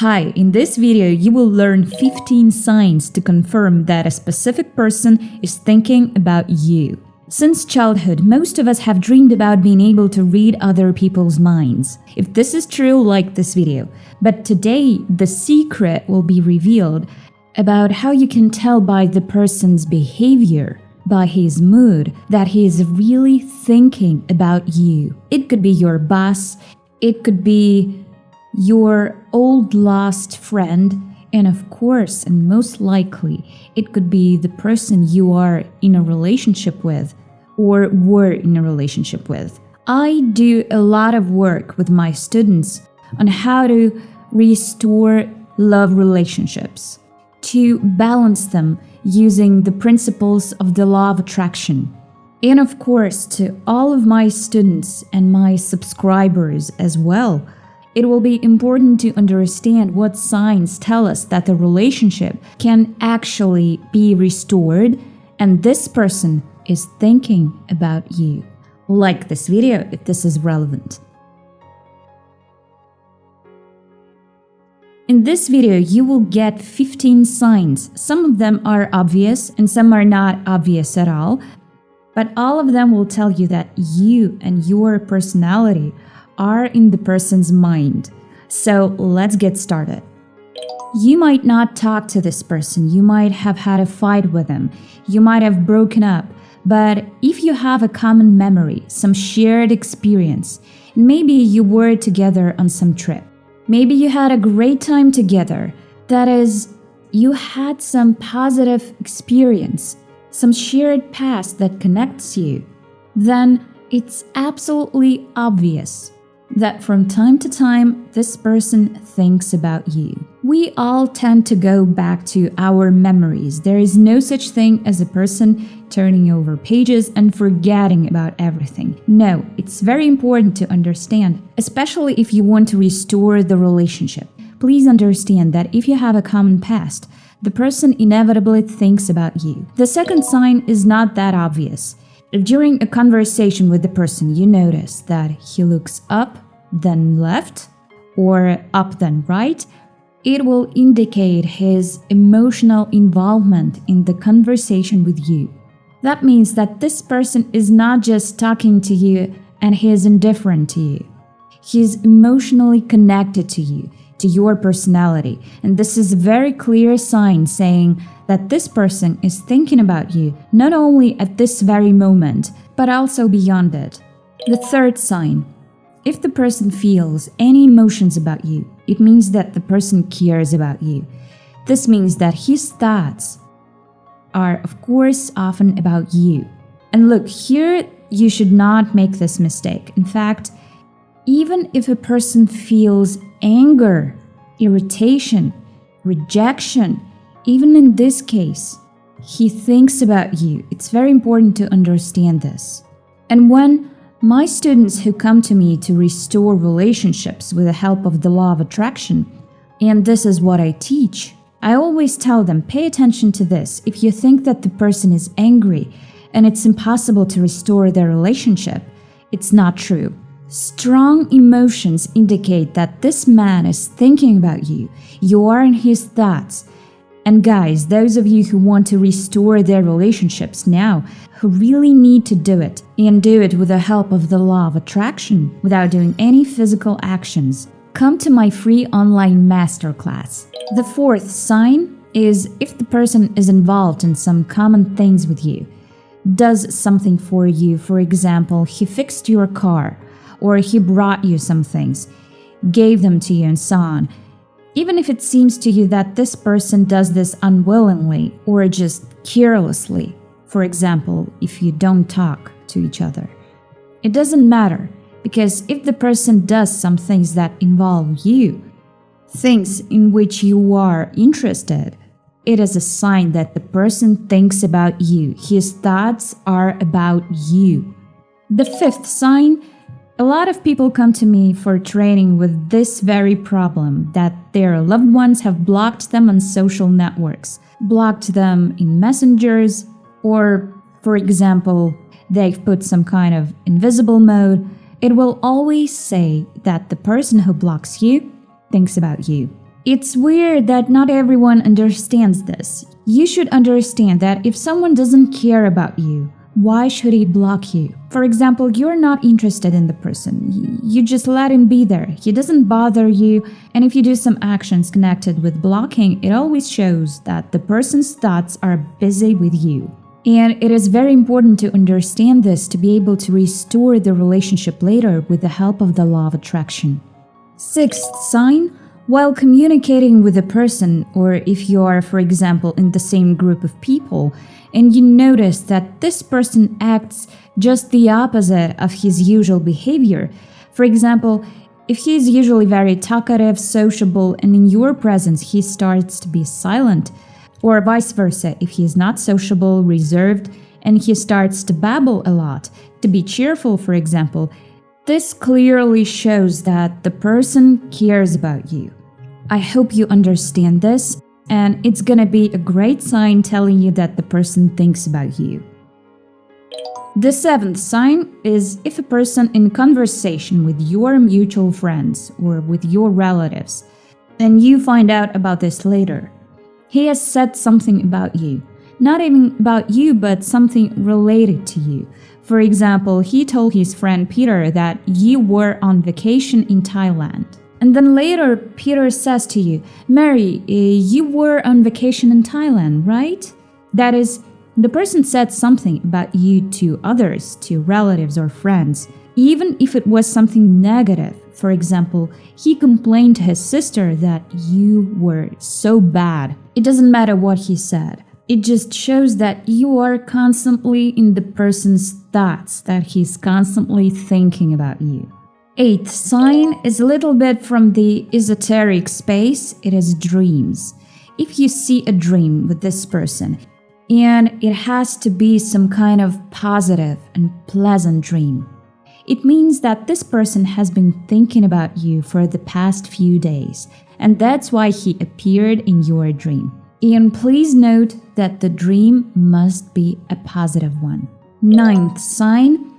Hi, in this video you will learn 15 signs to confirm that a specific person is thinking about you. Since childhood, most of us have dreamed about being able to read other people's minds. If this is true, like this video. But today, the secret will be revealed about how you can tell by the person's behavior, by his mood, that he is really thinking about you. It could be your boss, it could be your old lost friend, and of course, and most likely, it could be the person you are in a relationship with or were in a relationship with. I do a lot of work with my students on how to restore love relationships, to balance them using the principles of the law of attraction. And of course, to all of my students and my subscribers as well, it will be important to understand what signs tell us that the relationship can actually be restored and this person is thinking about you. Like this video if this is relevant. In this video, you will get 15 signs. Some of them are obvious and some are not obvious at all, but all of them will tell you that you and your personality are in the person's mind. So let's get started. You might not talk to this person, you might have had a fight with him, you might have broken up, but if you have a common memory, some shared experience, maybe you were together on some trip, maybe you had a great time together, that is, you had some positive experience, some shared past that connects you, then it's absolutely obvious that from time to time, this person thinks about you. We all tend to go back to our memories. There is no such thing as a person turning over pages and forgetting about everything. No, it's very important to understand, especially if you want to restore the relationship. Please understand that if you have a common past, the person inevitably thinks about you. The second sign is not that obvious. If during a conversation with the person you notice that he looks up, then left, or up then right, it will indicate his emotional involvement in the conversation with you. That means that this person is not just talking to you and he is indifferent to you. He is emotionally connected to you, to your personality, and this is a very clear sign saying that this person is thinking about you not only at this very moment, but also beyond it. The third sign: if the person feels any emotions about you, it means that the person cares about you. This means that his thoughts are, of course, often about you. And look, here you should not make this mistake. In fact, even if a person feels anger, irritation, rejection, even in this case, he thinks about you. It's very important to understand this. And when my students who come to me to restore relationships with the help of the law of attraction, and this is what I teach, I always tell them, pay attention to this. If you think that the person is angry and it's impossible to restore their relationship, it's not true. Strong emotions indicate that this man is thinking about you. You are in his thoughts. And guys, those of you who want to restore their relationships now, who really need to do it, and do it with the help of the law of attraction, without doing any physical actions, come to my free online masterclass. The fourth sign is if the person is involved in some common things with you, does something for you. For example, he fixed your car, or he brought you some things, gave them to you, and so on. Even if it seems to you that this person does this unwillingly or just carelessly, for example, if you don't talk to each other, it doesn't matter, because if the person does some things that involve you, things in which you are interested, it is a sign that the person thinks about you. His thoughts are about you. The fifth sign: a lot of people come to me for training with this very problem, that their loved ones have blocked them on social networks, blocked them in messengers, or, for example, they've put some kind of invisible mode. It will always say that the person who blocks you thinks about you. It's weird that not everyone understands this. You should understand that if someone doesn't care about you, why should he block you? For example, you're not interested in the person. You just let him be there. He doesn't bother you. And if you do some actions connected with blocking, it always shows that the person's thoughts are busy with you. And it is very important to understand this to be able to restore the relationship later with the help of the law of attraction. Sixth sign. While communicating with a person, or if you are, for example, in the same group of people, and you notice that this person acts just the opposite of his usual behavior, for example, if he is usually very talkative, sociable, and in your presence he starts to be silent, or vice versa, if he is not sociable, reserved, and he starts to babble a lot, to be cheerful, for example, this clearly shows that the person cares about you. I hope you understand this, and it's gonna be a great sign telling you that the person thinks about you. The seventh sign is if a person in conversation with your mutual friends or with your relatives, and you find out about this later. He has said something about you. Not even about you, but something related to you. For example, he told his friend Peter that you were on vacation in Thailand. And then later, Peter says to you, Mary, you were on vacation in Thailand, right? That is, the person said something about you to others, to relatives or friends, even if it was something negative. For example, he complained to his sister that you were so bad. It doesn't matter what he said. It just shows that you are constantly in the person's thoughts, that he's constantly thinking about you. Eighth sign is a little bit from the esoteric space. It is dreams. If you see a dream with this person, and it has to be some kind of positive and pleasant dream, it means that this person has been thinking about you for the past few days, and that's why he appeared in your dream. And please note that the dream must be a positive one. Ninth sign.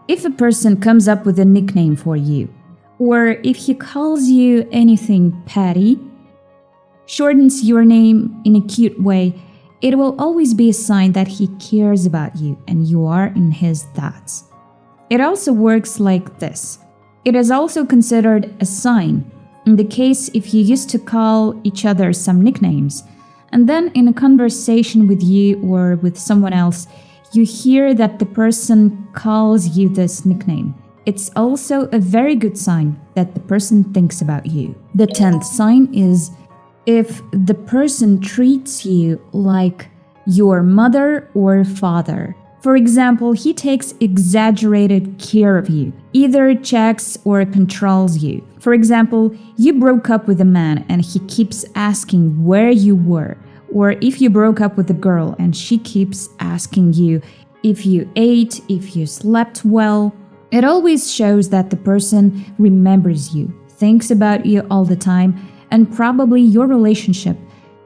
If a person comes up with a nickname for you, or if he calls you anything petty, shortens your name in a cute way, it will always be a sign that he cares about you and you are in his thoughts. It also works like this. It is also considered a sign in the case if you used to call each other some nicknames, and then in a conversation with you or with someone else, you hear that the person calls you this nickname. It's also a very good sign that the person thinks about you. The 10th sign is if the person treats you like your mother or father. For example, he takes exaggerated care of you, either checks or controls you. For example, you broke up with a man and he keeps asking where you were. Or if you broke up with a girl and she keeps asking you if you ate, if you slept well, it always shows that the person remembers you, thinks about you all the time, and probably your relationship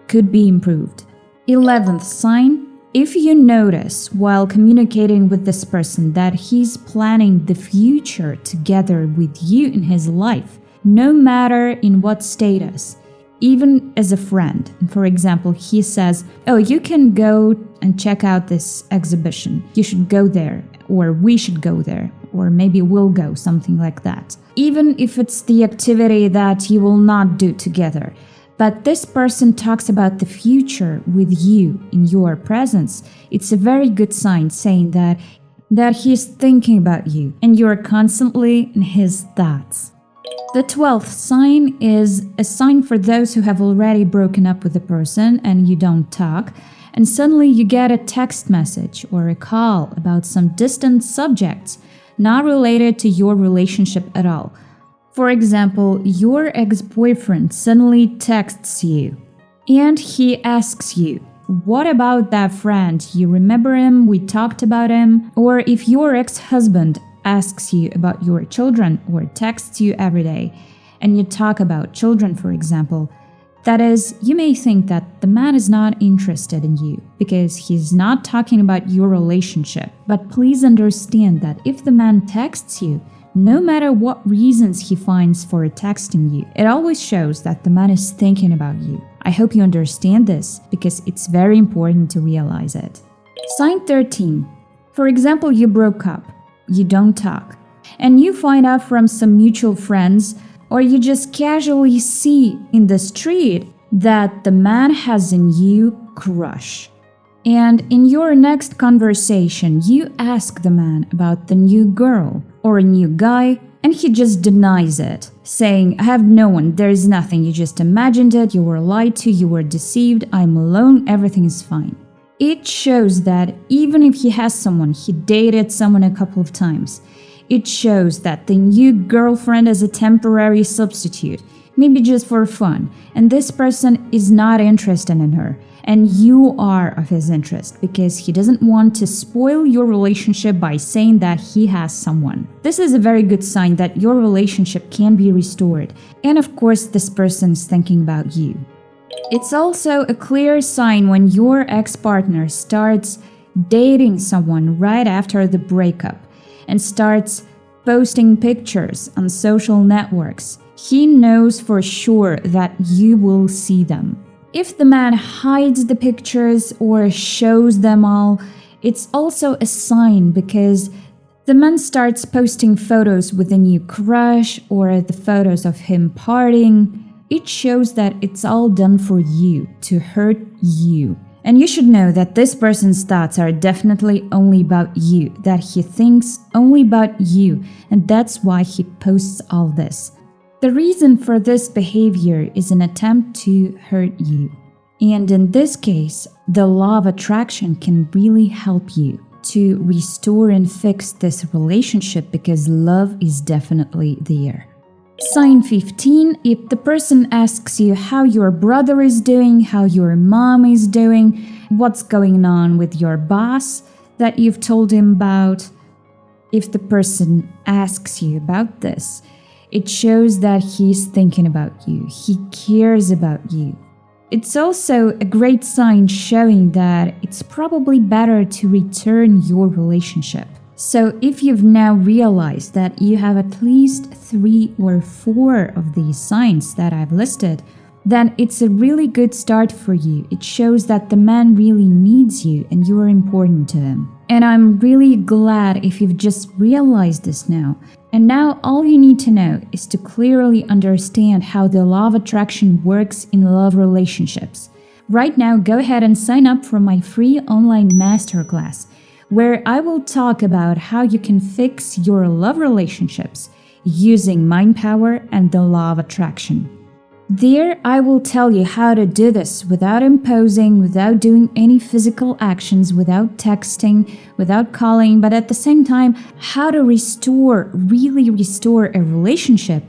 could be improved. 11th sign. If you notice while communicating with this person that he's planning the future together with you in his life, no matter in what status, even as a friend. For example, he says, oh, you can go and check out this exhibition. You should go there, or we should go there, or maybe we'll go, something like that. Even if it's the activity that you will not do together. But this person talks about the future with you in your presence. It's a very good sign saying that he's thinking about you and you're constantly in his thoughts. The 12th sign is a sign for those who have already broken up with a person and you don't talk, and suddenly you get a text message or a call about some distant subjects not related to your relationship at all. For example, your ex-boyfriend suddenly texts you and he asks you, what about that friend? You remember him? We talked about him. Or if your ex-husband asks you about your children or texts you every day and you talk about children, for example, that is, you may think that the man is not interested in you because he's not talking about your relationship. But please understand that if the man texts you, No matter what reasons he finds for texting you, it always shows that the man is thinking about you. I hope you understand this because it's very important to realize it. Sign 13. For example, you broke up, you don't talk, and you find out from some mutual friends, or you just casually see in the street that the man has a new crush. And in your next conversation, you ask the man about the new girl or a new guy, and he just denies it, saying, I have no one, there is nothing, you just imagined it, you were lied to, you were deceived, I'm alone, everything is fine. It shows that even if he has someone, he dated someone a couple of times. It shows that the new girlfriend is a temporary substitute, maybe just for fun, and this person is not interested in her. And you are of his interest because he doesn't want to spoil your relationship by saying that he has someone. This is a very good sign that your relationship can be restored. And of course, this person is thinking about you. It's also a clear sign when your ex-partner starts dating someone right after the breakup and starts posting pictures on social networks. He knows for sure that you will see them. If the man hides the pictures or shows them all, it's also a sign because the man starts posting photos with a new crush or the photos of him partying. It shows that it's all done for you, to hurt you. And you should know that this person's thoughts are definitely only about you, that he thinks only about you, and that's why he posts all this. The reason for this behavior is an attempt to hurt you. And in this case, the law of attraction can really help you to restore and fix this relationship because love is definitely there. Sign 15, if the person asks you how your brother is doing, how your mom is doing, what's going on with your boss that you've told him about, if the person asks you about this, it shows that he's thinking about you, he cares about you. It's also a great sign showing that it's probably better to return your relationship. So if you've now realized that you have at least 3 or 4 of these signs that I've listed, then it's a really good start for you. It shows that the man really needs you and you are important to him. And I'm really glad if you've just realized this now. And now all you need to know is to clearly understand how the law of attraction works in love relationships. Right now, go ahead and sign up for my free online masterclass, where I will talk about how you can fix your love relationships using mind power and the law of attraction. There, I will tell you how to do this without imposing, without doing any physical actions, without texting, without calling, but at the same time, how to really restore a relationship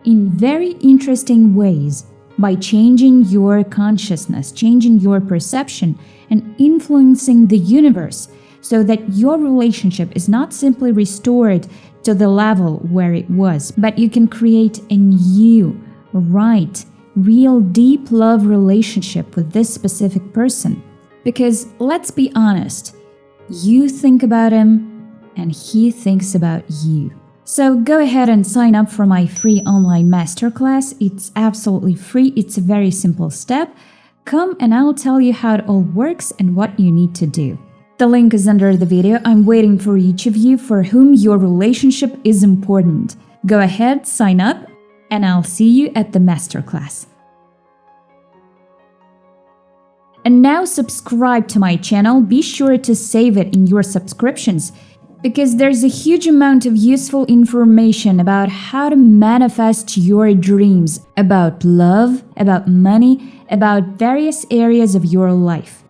in very interesting ways by changing your consciousness, changing your perception, and influencing the universe so that your relationship is not simply restored to the level where it was, but you can create a new, right, real deep love relationship with this specific person. Because let's be honest, you think about him and he thinks about you. So go ahead and sign up for my free online masterclass. It's absolutely free. It's a very simple step. Come and I'll tell you how it all works and what you need to do. The link is under the video. I'm waiting for each of you for whom your relationship is important. Go ahead, sign up, and I'll see you at the masterclass. And now subscribe to my channel. Be sure to save it in your subscriptions because there's a huge amount of useful information about how to manifest your dreams, about love, about money, about various areas of your life.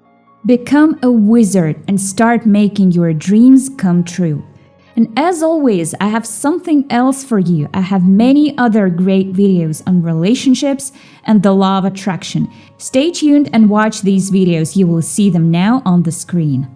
Become a wizard and start making your dreams come true. And as always, I have something else for you. I have many other great videos on relationships and the law of attraction. Stay tuned and watch these videos. You will see them now on the screen.